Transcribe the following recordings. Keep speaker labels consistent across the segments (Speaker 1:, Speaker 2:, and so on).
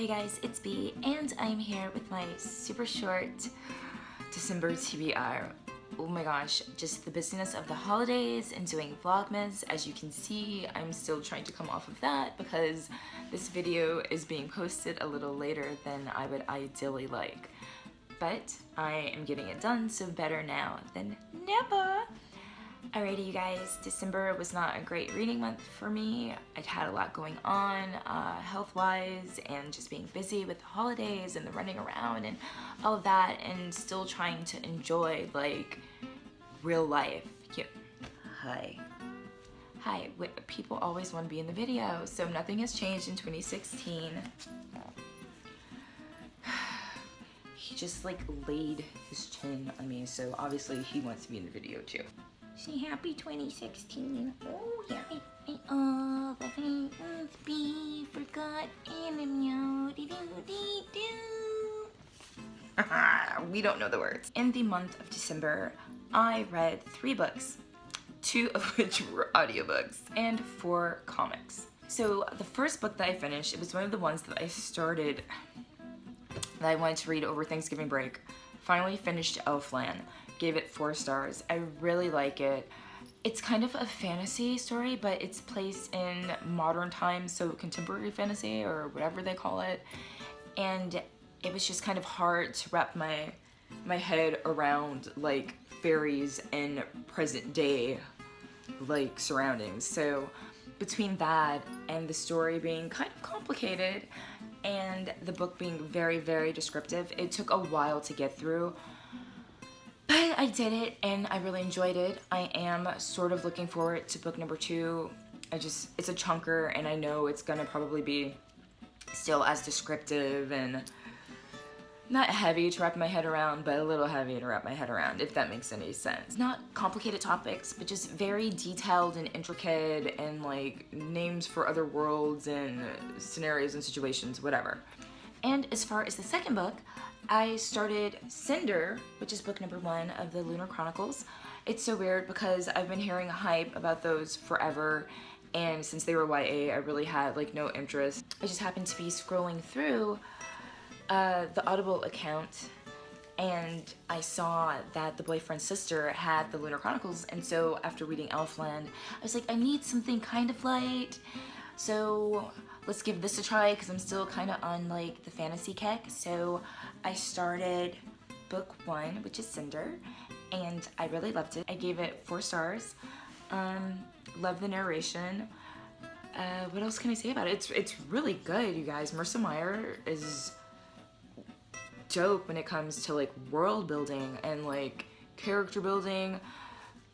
Speaker 1: Hey guys, it's B, and I'm here with my super short December TBR. Oh my gosh, just the busyness of the holidays and doing Vlogmas. As you can see, I'm still trying to come off of that because this video is being posted a little later than I would ideally like. But I am getting it done, so better now than never. Alrighty, you guys, December was not a great reading month for me. I'd had a lot going on health-wise and just being busy with the holidays and the running around and all of that, and still trying to enjoy like real life. Yeah. Hi, people always want to be in the video, so nothing has changed in 2016. He just like laid his chin on me, so obviously he wants to be in the video too. Say happy 2016. Oh yeah. I definitely won't be forgot and we don't know the words. In the month of December, I read 3 books, 2 of which were audiobooks, and 4 comics. So the first book that I finished, it was one of the ones that I started that I wanted to read over Thanksgiving break. Finally finished Flan. Gave it 4 stars. I really like it. It's kind of a fantasy story, but it's placed in modern times, so contemporary fantasy or whatever they call it. And it was just kind of hard to wrap my head around like fairies in present day like surroundings. So between that and the story being kind of complicated and the book being very, very descriptive, it took a while to get through. But I did it and I really enjoyed it. I am sort of looking forward to book number 2. It's a chunker and I know it's gonna probably be still as descriptive and not heavy to wrap my head around, but a little heavy to wrap my head around, if that makes any sense. Not complicated topics, but just very detailed and intricate and like names for other worlds and scenarios and situations, whatever. And as far as the second book, I started Cinder, which is book number 1 of the Lunar Chronicles. It's so weird because I've been hearing hype about those forever, and since they were YA, I really had like no interest. I just happened to be scrolling through the Audible account, and I saw that the boyfriend's sister had the Lunar Chronicles, and so after reading Elfland, I was like, I need something kind of light, so let's give this a try because I'm still kind of on like the fantasy kick. So I started book 1, which is Cinder, and I really loved it. I gave it 4 stars. Love the narration. What else can I say about it? It's really good, you guys. Marissa Meyer is dope when it comes to like world building and like character building.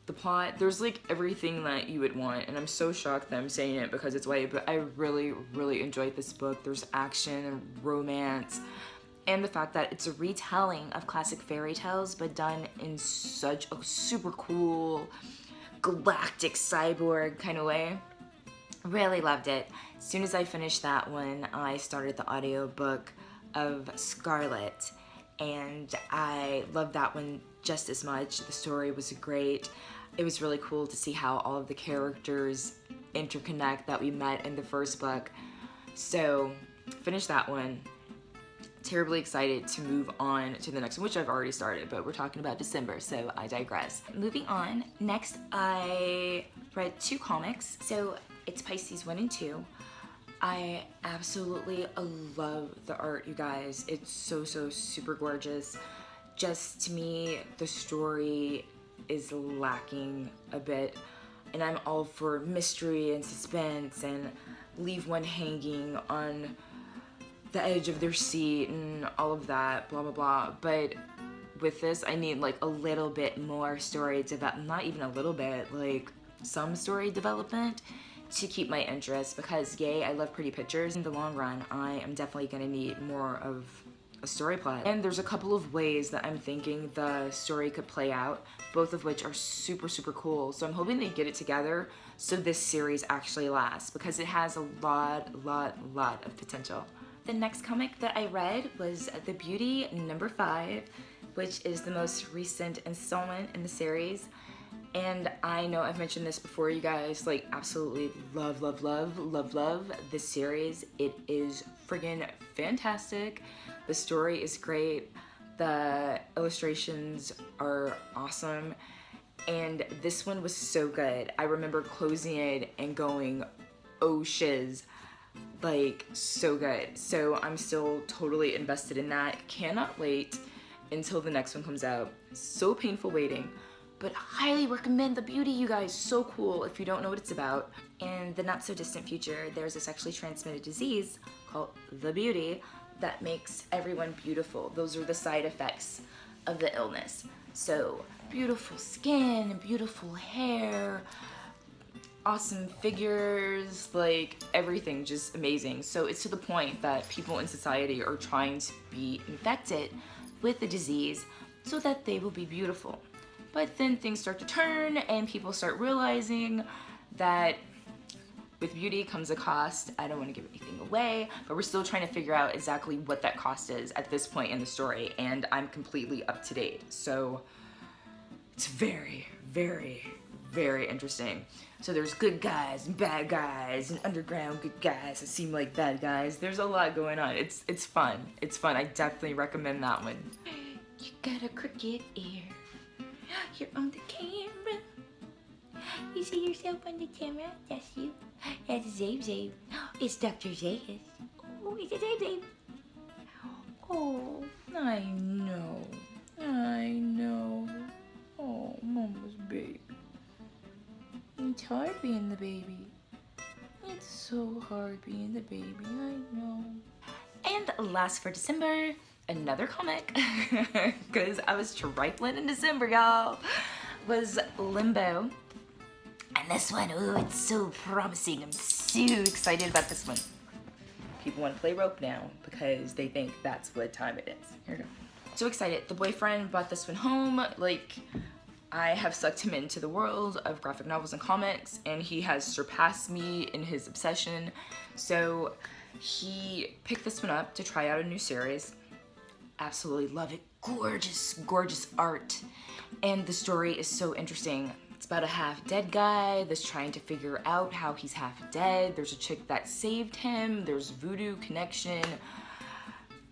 Speaker 1: The plot, there's like everything that you would want, and I'm so shocked that I'm saying it because it's white, but I really, really enjoyed this book. There's action and romance, and the fact that it's a retelling of classic fairy tales, but done in such a super cool, galactic cyborg kind of way. Really loved it. As soon as I finished that one, I started the audiobook of Scarlet, and I loved that one just as much. The story was great. It was really cool to see how all of the characters interconnect that we met in the first book. So, finished that one. Terribly excited to move on to the next one, which I've already started, but we're talking about December, so I digress. Moving on, next I read 2 comics. So, it's Pisces 1 and 2. I absolutely love the art, you guys. It's so super gorgeous. Just to me, the story is lacking a bit, and I'm all for mystery and suspense and leave one hanging on the edge of their seat and all of that, blah blah blah. But with this, I need like a little bit more story development, not even a little bit, like some story development to keep my interest, because yay, I love pretty pictures. In the long run, I am definitely gonna need more of a story plot. And there's a couple of ways that I'm thinking the story could play out, both of which are super cool. So I'm hoping they get it together so this series actually lasts, because it has a lot of potential. The next comic that I read was The Beauty number 5, which is the most recent installment in the series. And I know I've mentioned this before, you guys, like absolutely love this series. It is friggin' fantastic. The story is great. The illustrations are awesome. And this one was so good. I remember closing it and going, oh shiz, like so good. So I'm still totally invested in that. Cannot wait until the next one comes out. So painful waiting, but highly recommend The Beauty, you guys. So cool if you don't know what it's about. In the not so distant future, there's a sexually transmitted disease called the beauty that makes everyone beautiful. Those are the side effects of the illness. So beautiful skin, beautiful hair, awesome figures, like everything just amazing. So it's to the point that people in society are trying to be infected with the disease so that they will be beautiful. But then things start to turn and people start realizing that with beauty comes a cost. I don't want to give anything away, but we're still trying to figure out exactly what that cost is at this point in the story, and I'm completely up to date. So it's very, very, very interesting. So there's good guys and bad guys and underground good guys that seem like bad guys. There's a lot going on. It's fun. It's fun. I definitely recommend that one. You got a crooked ear. You're on the camera. You see yourself on the camera? That's you. That's Zabe. It's Dr. Zayas. Oh, it's a Zabe. Oh, I know. I know. Oh, Mama's baby. It's hard being the baby. It's so hard being the baby, I know. And last for December, another comic, because I was trifling in December, y'all, was Limbo. And this one, ooh, it's so promising. I'm so excited about this one. People want to play rope now because they think that's what time it is. Here we go. So excited. The boyfriend brought this one home. Like, I have sucked him into the world of graphic novels and comics, and he has surpassed me in his obsession. So he picked this one up to try out a new series. Absolutely love it. Gorgeous, gorgeous art. And the story is so interesting. It's about a half-dead guy that's trying to figure out how he's half dead. There's a chick that saved him. There's voodoo connection.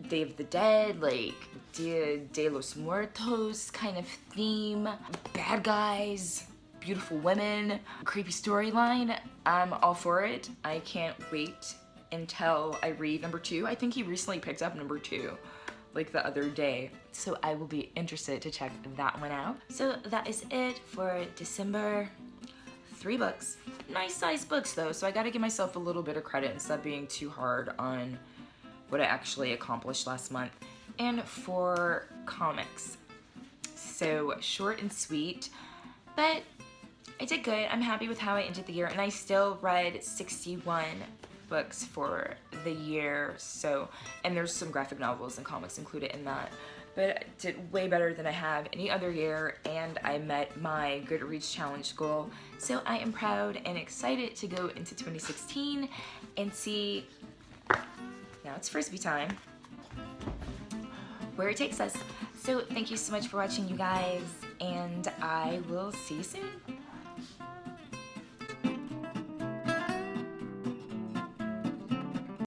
Speaker 1: Day of the Dead, like Dia de los Muertos kind of theme. Bad guys, beautiful women, creepy storyline. I'm all for it. I can't wait until I read number 2. I think he recently picked up number 2, like the other day. So I will be interested to check that one out. So that is it for December. 3 books. Nice sized books though, so I gotta give myself a little bit of credit instead of being too hard on what I actually accomplished last month. And 4 comics. So short and sweet, but I did good. I'm happy with how I ended the year, and I still read 61 books for the year. So, and there's some graphic novels and comics included in that, but I did way better than I have any other year, and I met my Goodreads challenge goal. So I am proud and excited to go into 2016 and see, now it's Frisbee time, where it takes us. So thank you so much for watching, you guys, and I will see you soon.